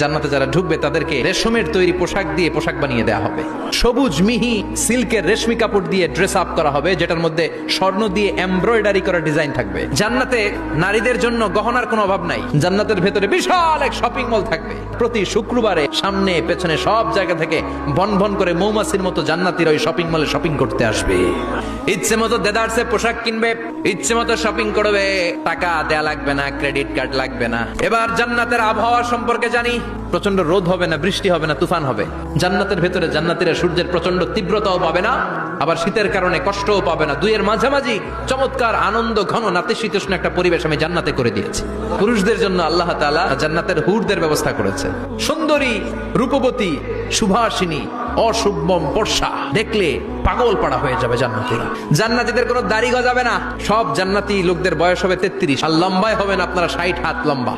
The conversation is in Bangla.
জান্নাতে যারা ঢুকবে তাদেরকে রেশমের তৈরি পোশাক দিয়ে পোশাক বানিয়ে দেওয়া হবে। সবুজ মিহি সিল্কের রেশমি কাপড় দিয়ে ড্রেস আপ করা হবে, যেটার মধ্যে স্বর্ণ দিয়ে এমব্রয়ডারি করা ডিজাইন থাকবে। জান্নাতে নারীদের জন্য গহনার কোনো অভাব নাই। জান্নাতের ভেতরে বিশাল এক শপিং মল থাকবে। প্রতি শুক্রবারে সামনে পেছনে সব জায়গা থেকে বন বন করে মৌমাছির মতো জান্নাতীরা ওই শপিং মলে শপিং করতে আসবে। ইচ্ছে মতো দেদারসে পোশাক কিনবে, ইচ্ছে মতো শপিং করবে, টাকা দেয়া লাগবে না, ক্রেডিট কার্ড লাগবে না। এবার জান্নাতের আবহাওয়া সম্পর্কে জানি। প্রচন্ড রোদ হবে না, বৃষ্টি হবে না, তুফান হবে। জান্নাতের ভেতরে জান্নাতীরা সূর্যের প্রচন্ড তীব্রতাও পাবে না, আবার শীতের কারণে কষ্টও পাবে না। দুইয়ের মাঝামাঝি চমৎকার আনন্দ ঘন নাতিশীতোষ্ণ একটা পরিবেশ আমি জান্নাতে করে দিয়েছি। পুরুষদের জন্য আল্লাহ তাআলা জান্নাতের হুরদের ব্যবস্থা করেছে। সুন্দরী, রূপবতী, সুভাষিনী, অশুভম বর্ষা দেখলে পাগল পাড়া হয়ে যাবে জান্নাতীরা। জান্নাতীদের কোনো দাড়ি গজাবে না। সব জান্নাতি লোকদের বয়স হবে 33 আর লম্বায় হবেন আপনারা 60 হাত লম্বা।